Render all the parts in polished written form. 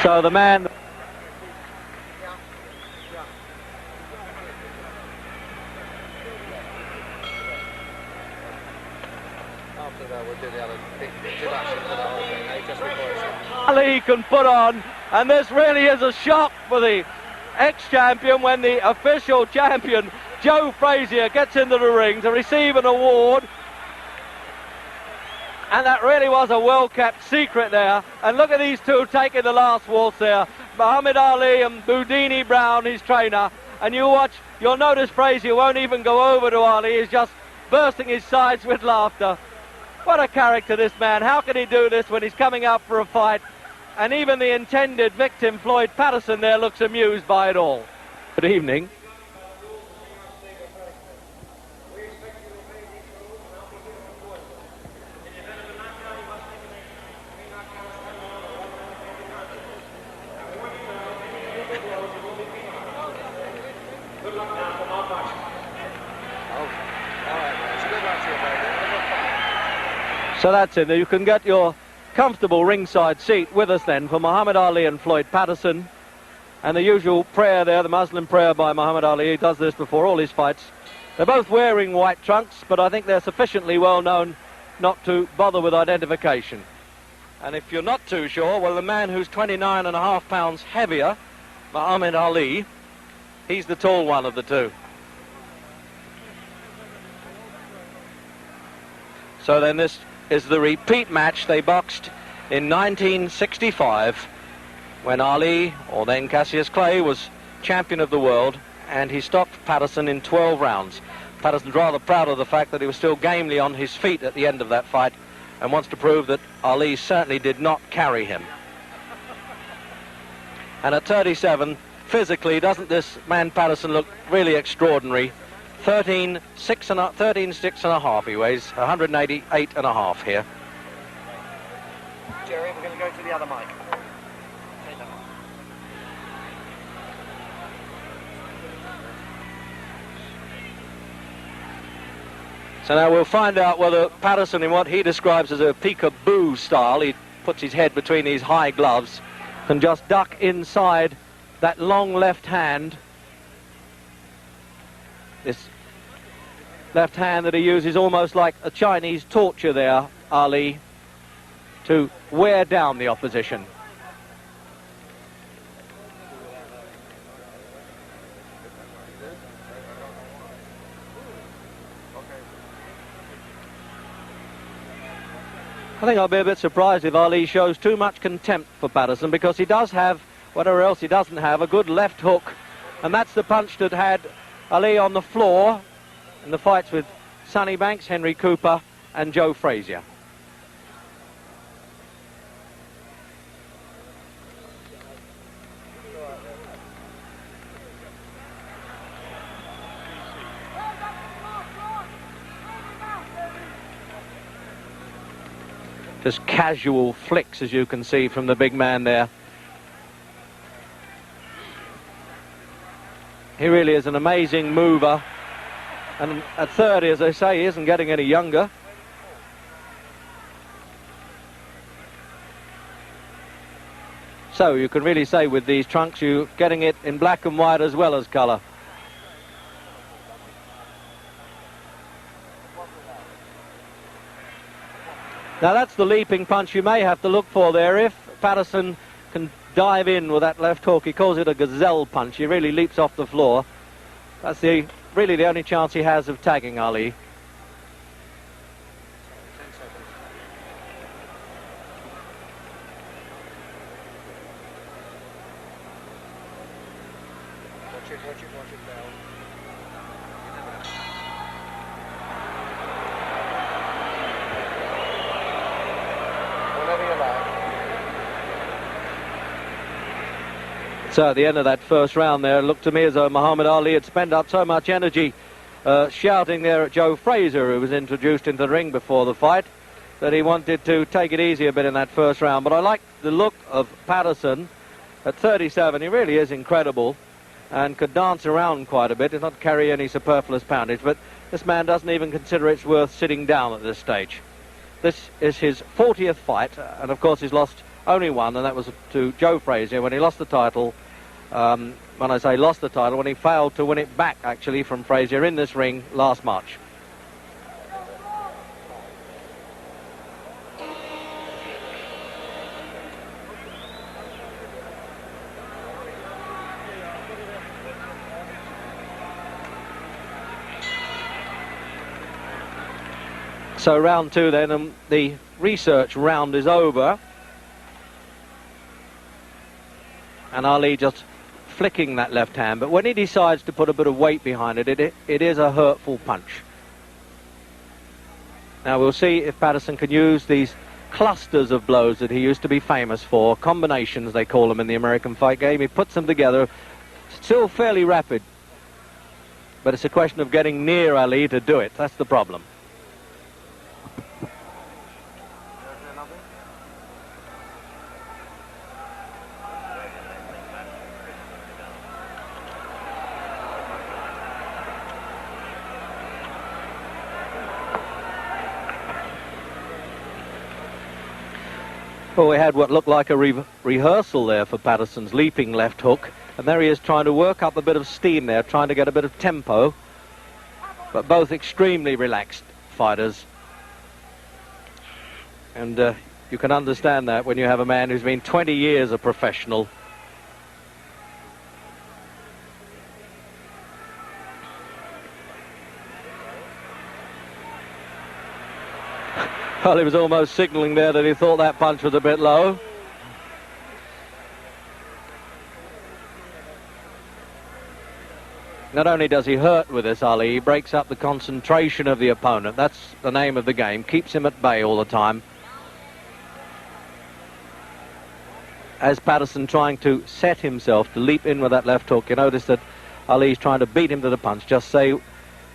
So the man... Ali can put on, and this really is a shock for the ex-champion when the official champion, Joe Frazier, gets into the ring to receive an award. And that really was a well-kept secret there. And look at these two taking the last waltz there. Muhammad Ali and Boudini Brown, his trainer. And you watch, you'll notice Frazier won't even go over to Ali. He's just bursting his sides with laughter. What a character, this man. How can he do this when he's coming out for a fight? And even the intended victim, Floyd Patterson, there looks amused by it all. Good evening. So that's it. You can get your comfortable ringside seat with us then for Muhammad Ali and Floyd Patterson. And the usual prayer there, the Muslim prayer by Muhammad Ali. He does this before all his fights. They're both wearing white trunks, but I think they're sufficiently well known not to bother with identification. And if you're not too sure, well, the man who's 29.5 pounds heavier, Muhammad Ali, he's the tall one of the two. So then this is the repeat match. They boxed in 1965 when Ali, or then Cassius Clay, was champion of the world, and he stopped Patterson in 12 rounds. Patterson's rather proud of the fact that he was still gamely on his feet at the end of that fight and wants to prove that Ali certainly did not carry him. And at 37, physically, doesn't this man Patterson look really extraordinary? 13.6 and a half he weighs, 188.5 here. Jerry, we're going to go to the other mic. So now we'll find out whether Patterson, in what he describes as a peekaboo style, he puts his head between these high gloves, can just duck inside that long left hand. This left hand that he uses almost like a Chinese torture there, Ali, to wear down the opposition. I think I'll be a bit surprised if Ali shows too much contempt for Patterson, because he does have, whatever else he doesn't have, a good left hook, and that's the punch that had Ali on the floor in the fights with Sonny Banks, Henry Cooper and Joe Frazier. Just casual flicks, as you can see from the big man there. He really is an amazing mover. And at 30, as I say, he isn't getting any younger. So you can really say with these trunks, you're getting it in black and white as well as colour. Now that's the leaping punch you may have to look for there. If Patterson can dive in with that left hook, he calls it a gazelle punch. He really leaps off the floor. That's really the only chance he has of tagging Ali. Watch it now. So at the end of that first round there, it looked to me as though Muhammad Ali had spent up so much energy shouting there at Joe Frazier, who was introduced into the ring before the fight, that he wanted to take it easy a bit in that first round. But I like the look of Patterson at 37. He really is incredible and could dance around quite a bit. Does not carry any superfluous poundage, but this man doesn't even consider it's worth sitting down at this stage. This is his 40th fight, and of course he's lost only one, and that was to Joe Frazier when he lost the title. When I say lost the title, when he failed to win it back, actually, from Frazier in this ring last March. So round two then, and the research round is over. And Ali just flicking that left hand, but when he decides to put a bit of weight behind it, it is a hurtful punch. Now we'll see if Patterson can use these clusters of blows that he used to be famous for, combinations they call them in the American fight game. He puts them together, still fairly rapid, but it's a question of getting near Ali to do it. That's the problem. Well, we had what looked like a rehearsal there for Patterson's leaping left hook, and there he is trying to work up a bit of steam there, trying to get a bit of tempo, but both extremely relaxed fighters. And you can understand that when you have a man who's been 20 years a professional. Well, he was almost signalling there that he thought that punch was a bit low. Not only does he hurt with this, Ali, he breaks up the concentration of the opponent. That's the name of the game. Keeps him at bay all the time. As Patterson trying to set himself to leap in with that left hook, you notice that Ali's trying to beat him to the punch. Just say,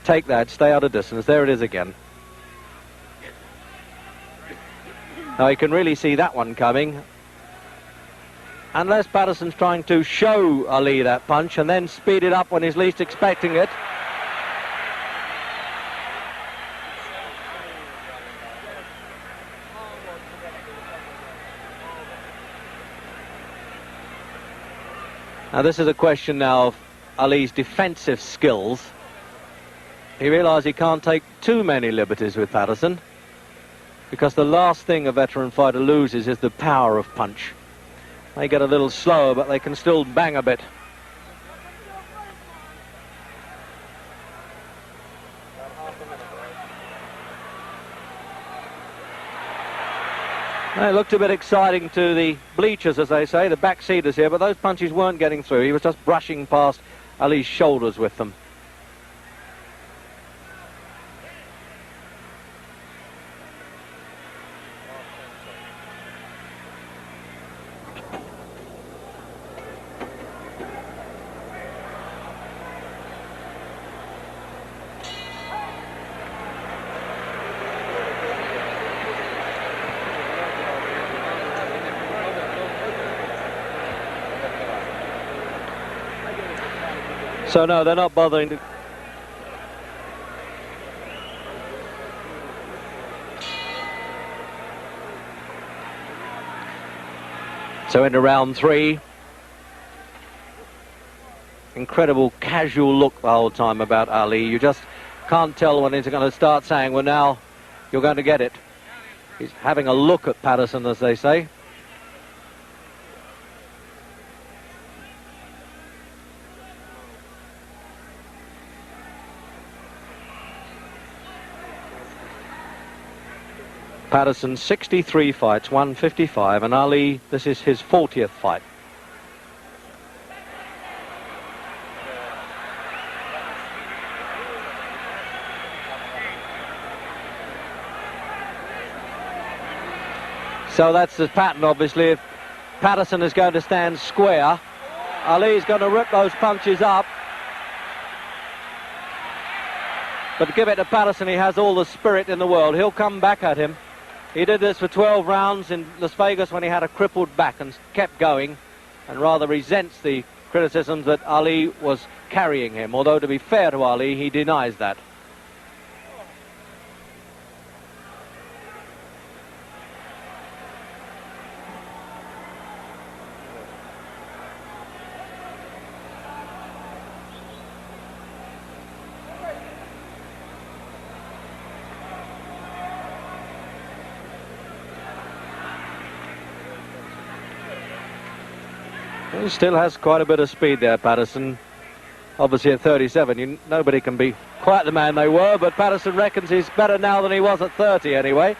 take that, stay out of distance. There it is again. Now you can really see that one coming. Unless Patterson's trying to show Ali that punch and then speed it up when he's least expecting it. Now this is a question now of Ali's defensive skills. He realised he can't take too many liberties with Patterson, because the last thing a veteran fighter loses is the power of punch. They get a little slower, but they can still bang a bit. It looked a bit exciting to the bleachers, as they say, the backseaters here, but those punches weren't getting through. He was just brushing past Ali's shoulders with them. So no, they're not bothering to... So into round three. Incredible casual look the whole time about Ali. You just can't tell when he's going to start saying, well, now you're going to get it. He's having a look at Patterson, as they say. Patterson 63 fights, 155, and Ali, this is his 40th fight. So that's the pattern, obviously. If Patterson is going to stand square, Ali's going to rip those punches up. But give it to Patterson, he has all the spirit in the world. He'll come back at him. He did this for 12 rounds in Las Vegas when he had a crippled back and kept going, and rather resents the criticisms that Ali was carrying him. Although, to be fair to Ali, he denies that. He still has quite a bit of speed there, Patterson. Obviously at 37, nobody can be quite the man they were, but Patterson reckons he's better now than he was at 30 anyway.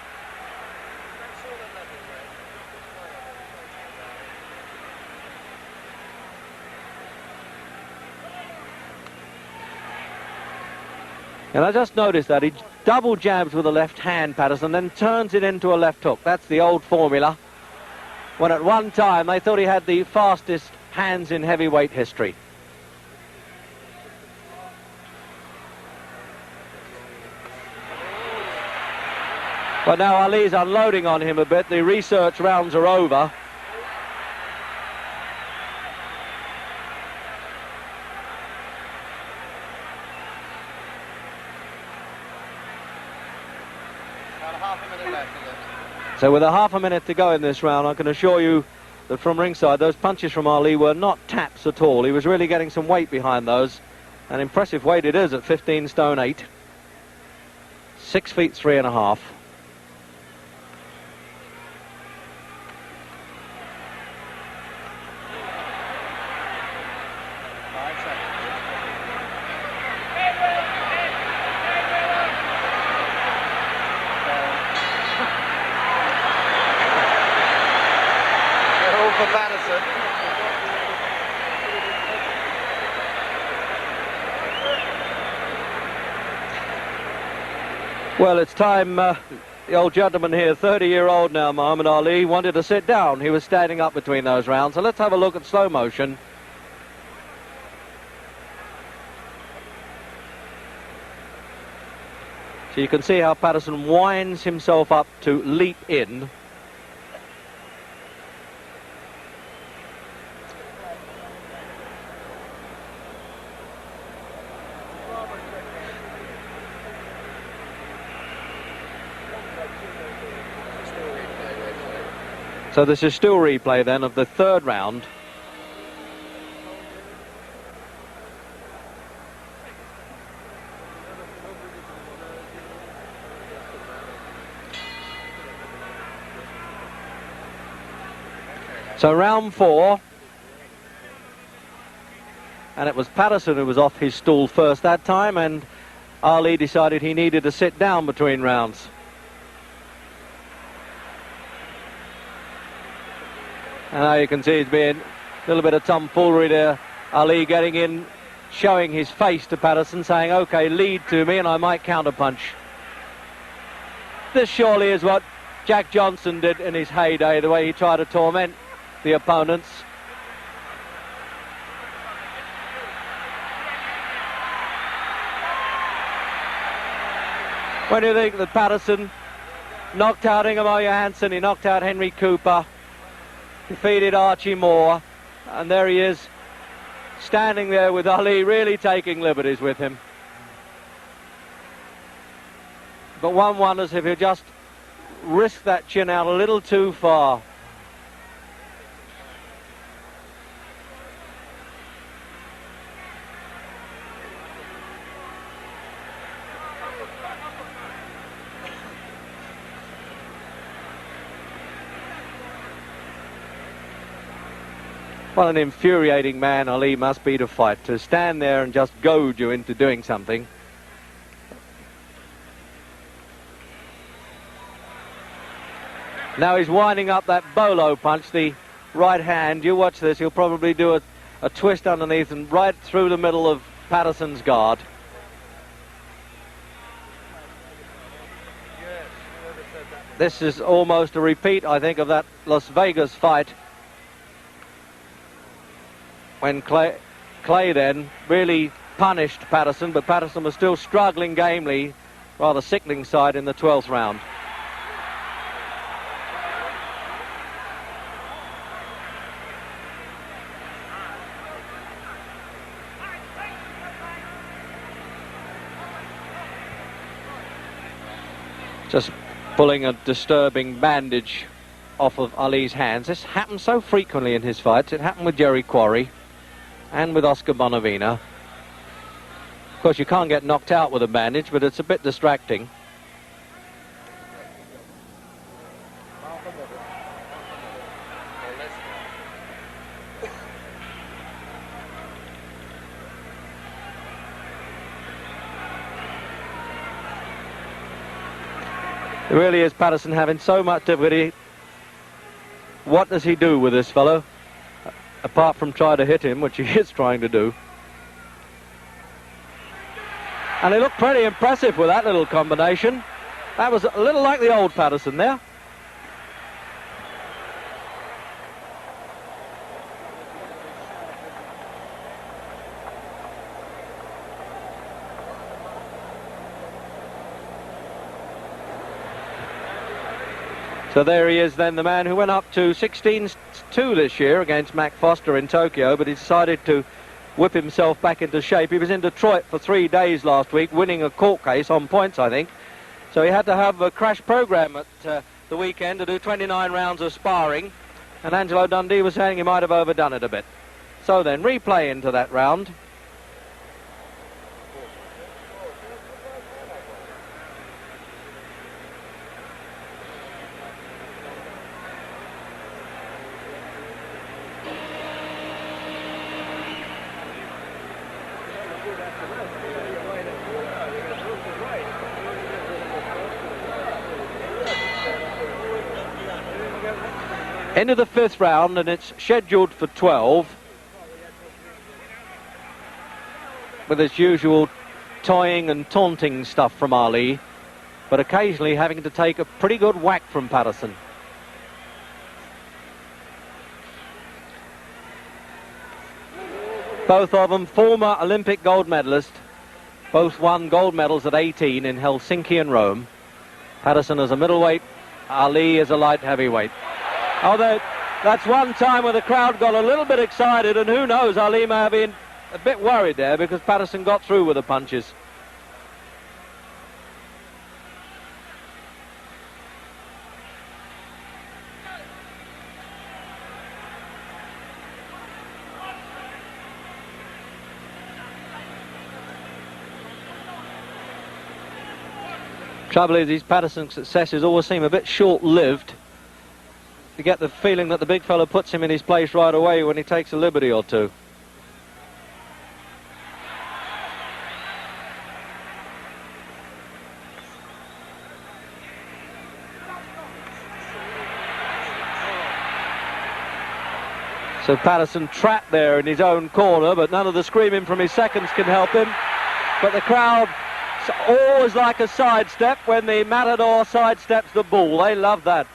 And I just noticed that he double jabs with the left hand, Patterson, then turns it into a left hook. That's the old formula, when at one time they thought he had the fastest hands in heavyweight history. But now Ali's unloading on him a bit. The research rounds are over. About half a minute left, is it? So with a half a minute to go in this round, I can assure you that from ringside, those punches from Ali were not taps at all. He was really getting some weight behind those. An impressive weight it is at 15 stone 8. 6 feet 3.5. For Madison. Well, it's time. The old gentleman here, 30-year-old now, Muhammad Ali, wanted to sit down. He was standing up between those rounds. So let's have a look at slow motion. So you can see how Patterson winds himself up to leap in. So this is still replay then of the third round. So round 4, and it was Patterson who was off his stool first that time, and Ali decided he needed to sit down between rounds. And now you can see it's been a little bit of tomfoolery there. Ali getting in, showing his face to Patterson, saying, okay, lead to me and I might counterpunch. This surely is what Jack Johnson did in his heyday, the way he tried to torment the opponents. When you think that Patterson knocked out Ingemar Johansson, he knocked out Henry Cooper, defeated Archie Moore, and there he is standing there with Ali, really taking liberties with him. But one wonders if he'll just risk that chin out a little too far. What an infuriating man Ali must be to fight, to stand there and just goad you into doing something. Now he's winding up that bolo punch, the right hand. You watch this, he'll probably do a twist underneath and right through the middle of Patterson's guard. Yes, whoever said that. This is almost a repeat, I think, of that Las Vegas fight when Clay then really punished Patterson, but Patterson was still struggling gamely, rather sickening side in the 12th round. Just pulling a disturbing bandage off of Ali's hands. This happens so frequently in his fights. It happened with Jerry Quarry and with Oscar Bonavina. Of course, you can't get knocked out with a bandage, but it's a bit distracting. It really is Patterson having so much difficulty. What does he do with this fellow? Apart from try to hit him, which he is trying to do. And he looked pretty impressive with that little combination. That was a little like the old Patterson there. So there he is then, the man who went up to 16-2 this year against Mac Foster in Tokyo, but he decided to whip himself back into shape. He was in Detroit for 3 days last week, winning a court case on points, I think. So he had to have a crash program at the weekend to do 29 rounds of sparring, and Angelo Dundee was saying he might have overdone it a bit. So then, replay into that round. Into the 5th round, and it's scheduled for 12, with its usual toying and taunting stuff from Ali, but occasionally having to take a pretty good whack from Patterson. Both of them former Olympic gold medalists, both won gold medals at 18 in Helsinki and Rome. Patterson as a middleweight, Ali as a light heavyweight. Although that's one time where the crowd got a little bit excited, and who knows, Ali may have been a bit worried there because Patterson got through with the punches. Trouble is, these Patterson successes always seem a bit short-lived. You get the feeling that the big fella puts him in his place right away when he takes a liberty or two. So Patterson trapped there in his own corner, but none of the screaming from his seconds can help him. But the crowd always like a sidestep when the matador sidesteps the bull. They love that.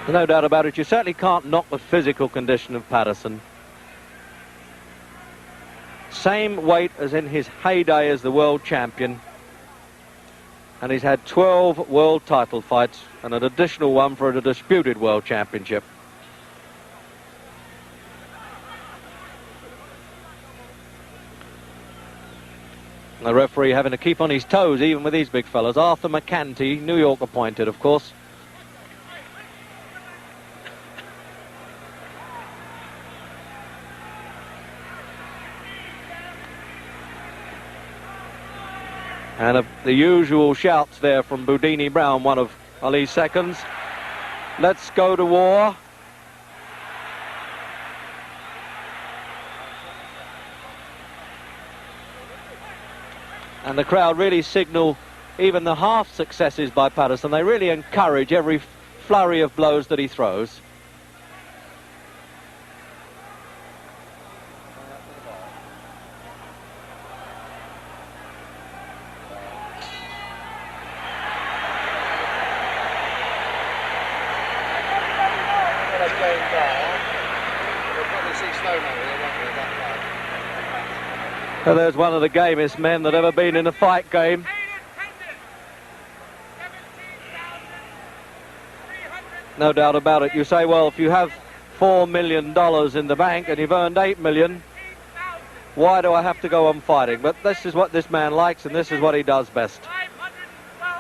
No doubt about it, you certainly can't knock the physical condition of Patterson. Same weight as in his heyday as the world champion. And he's had 12 world title fights and an additional one for a disputed world championship. And the referee having to keep on his toes even with these big fellas. Arthur McCanty, New York appointed, of course. And the usual shouts there from Boudini Brown, one of Ali's seconds. Let's go to war. And the crowd really signal even the half successes by Patterson. They really encourage every flurry of blows that he throws. So there's one of the gamest men that ever been in a fight game. No doubt about it. You say, well, if you have $4 million in the bank and you've earned $8 million, why do I have to go on fighting? But this is what this man likes, and this is what he does best.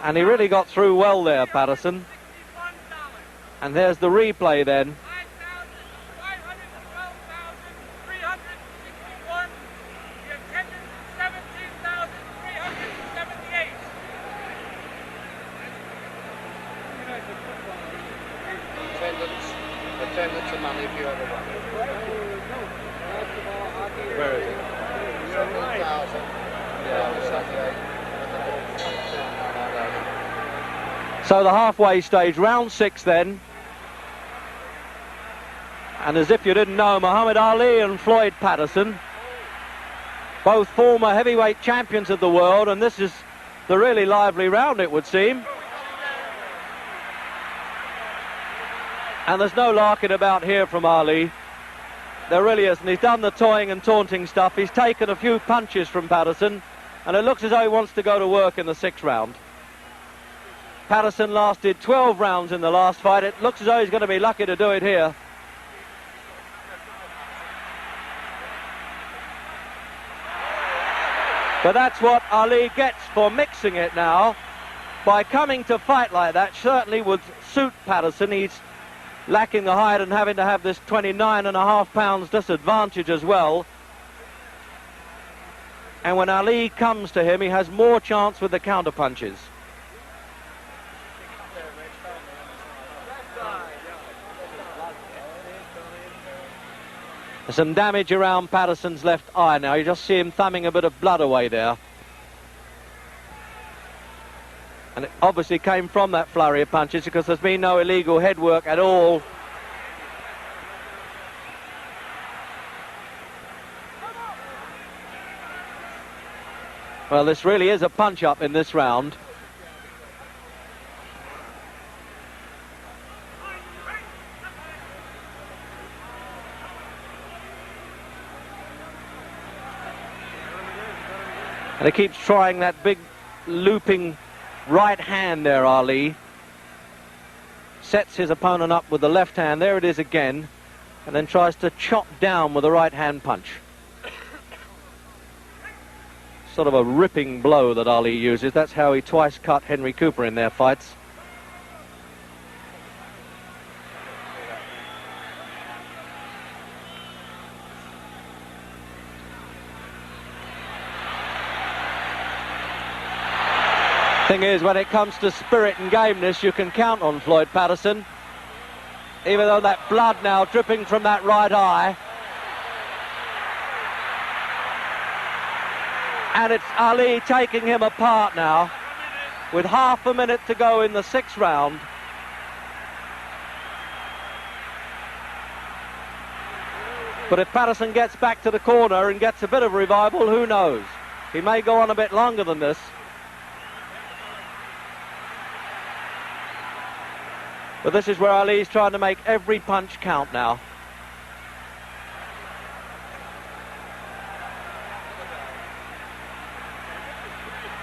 And he really got through well there, Patterson. And there's the replay then. Attendance and money if you ever won. Where is it? 7,000. Yeah, So the halfway stage, round 6 then. And as if you didn't know, Muhammad Ali and Floyd Patterson, both former heavyweight champions of the world, and this is the really lively round, it would seem. And there's no larking about here from Ali. There really isn't. He's done the toying and taunting stuff. He's taken a few punches from Patterson, and it looks as though he wants to go to work in the 6th round. Patterson lasted 12 rounds in the last fight. It looks as though he's going to be lucky to do it here. But that's what Ali gets for mixing it now. By coming to fight like that, certainly would suit Patterson. He's lacking the height and having to have this 29.5 pounds disadvantage as well. And when Ali comes to him, he has more chance with the counter punches. There's some damage around Patterson's left eye now. You just see him thumbing a bit of blood away there. And it obviously came from that flurry of punches because there's been no illegal head work at all. Well, this really is a punch-up in this round. And he keeps trying that big looping right hand there, Ali. Sets his opponent up with the left hand. There it is again. And then tries to chop down with the right hand punch. Sort of a ripping blow that Ali uses. That's how he twice cut Henry Cooper in their fights. Thing is, when it comes to spirit and gameness, you can count on Floyd Patterson. Even though that blood now dripping from that right eye. And it's Ali taking him apart now, with half a minute to go in the 6th round. But if Patterson gets back to the corner and gets a bit of revival, who knows? He may go on a bit longer than this. But this is where Ali's trying to make every punch count now.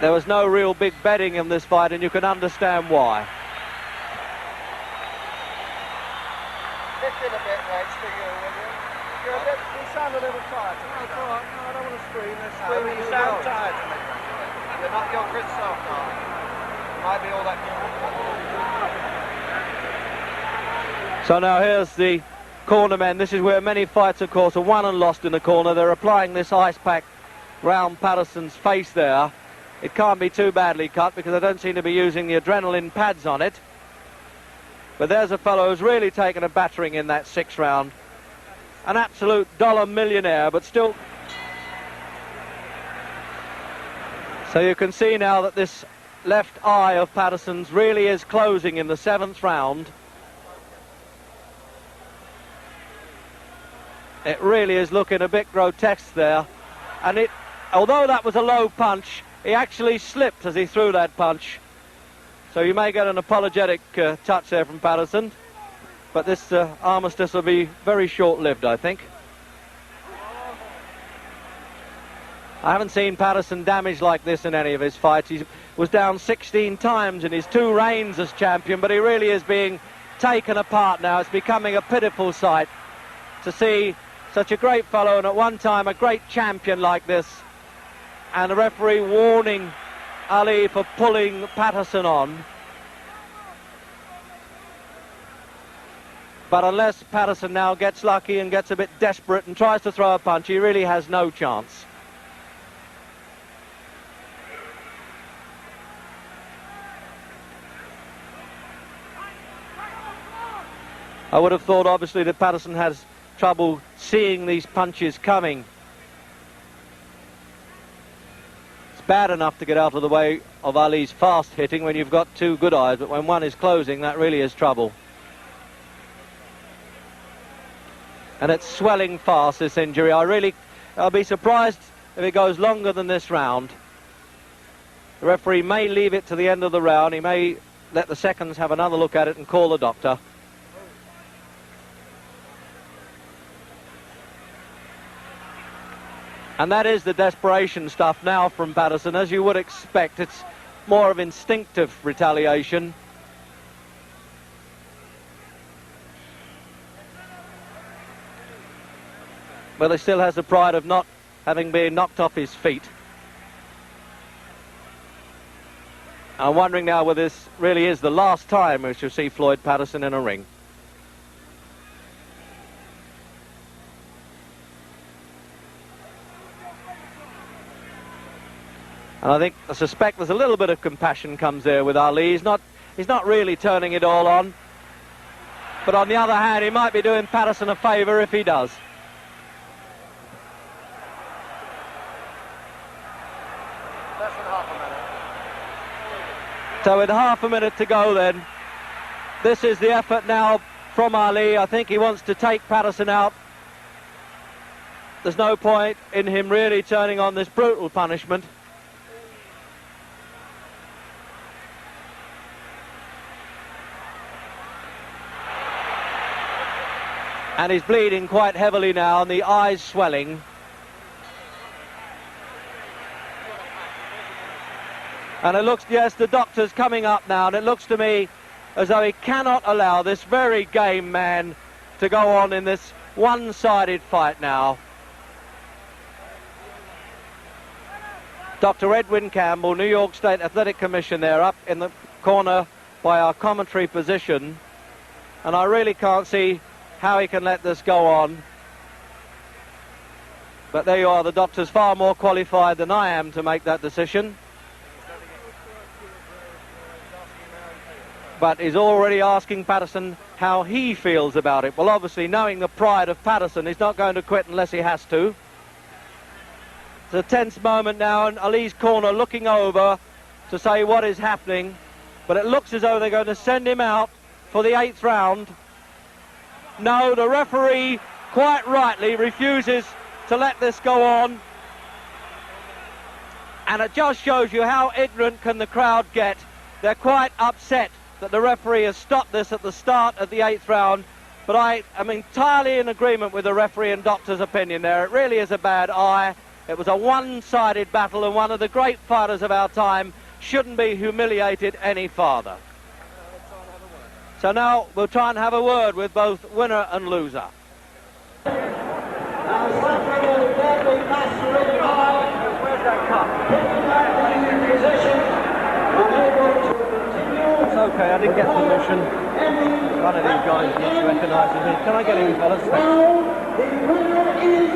There was no real big betting in this fight, and you can understand why. Lift it a bit, Rex, for you, will you? You sound a little tired. No, it's all right. No, I don't want to scream. You sound tired to me. You're not your Chris self, darling. Might be all that. So now here's the corner men. This is where many fights, of course, are won and lost in the corner. They're applying this ice pack round Patterson's face there. It can't be too badly cut because they don't seem to be using the adrenaline pads on it. But there's a fellow who's really taken a battering in that 6th round. An absolute dollar millionaire, but still. So you can see now that this left eye of Patterson's really is closing in the 7th round. It really is looking a bit grotesque there. And although that was a low punch, he actually slipped as he threw that punch. So you may get an apologetic touch there from Patterson. But this armistice will be very short-lived, I think. I haven't seen Patterson damaged like this in any of his fights. He was down 16 times in his 2 reigns as champion, but he really is being taken apart now. It's becoming a pitiful sight to see such a great fellow and at one time a great champion like this, and the referee warning Ali for pulling Patterson on. But unless Patterson now gets lucky and gets a bit desperate and tries to throw a punch, he really has no chance. I would have thought, obviously, that Patterson has trouble seeing these punches coming. It's bad enough to get out of the way of Ali's fast hitting when you've got 2 good eyes, but when one is closing, that really is trouble. And it's swelling fast, this injury. I'll be surprised if it goes longer than this round. The referee may leave it to the end of the round. He may let the seconds have another look at it and call the doctor. And that is the desperation stuff now from Patterson, as you would expect. It's more of instinctive retaliation. But he still has the pride of not having been knocked off his feet. I'm wondering now whether this really is the last time we shall see Floyd Patterson in a ring. And I suspect there's a little bit of compassion comes there with Ali. He's not really turning it all on. But on the other hand, he might be doing Patterson a favour if he does. Less than half a minute. So with half a minute to go then, this is the effort now from Ali. I think he wants to take Patterson out. There's no point in him really turning on this brutal punishment. And he's bleeding quite heavily now, and the eyes swelling. And it looks, yes, the doctor's coming up now, and it looks to me as though he cannot allow this very game man to go on in this one-sided fight now. Dr. Edwin Campbell, New York State Athletic Commission there, up in the corner by our commentary position. And I really can't see how he can let this go on. But there you are, the doctor's far more qualified than I am to make that decision. But he's already asking Patterson how he feels about it. Well, obviously, knowing the pride of Patterson, he's not going to quit unless he has to. It's a tense moment now, and Ali's corner looking over to say what is happening. But it looks as though they're going to send him out for the 8th round. No, the referee, quite rightly, refuses to let this go on. And it just shows you how ignorant can the crowd get. They're quite upset that the referee has stopped this at the start of the 8th round. But I am entirely in agreement with the referee and doctor's opinion there. It really is a bad eye. It was a one-sided battle, and one of the great fighters of our time shouldn't be humiliated any farther. So now we'll try and have a word with both winner and loser. Where's that cup? It's okay, I didn't get permission. One of these guys recognises me. Can I get in, fellas? The winner is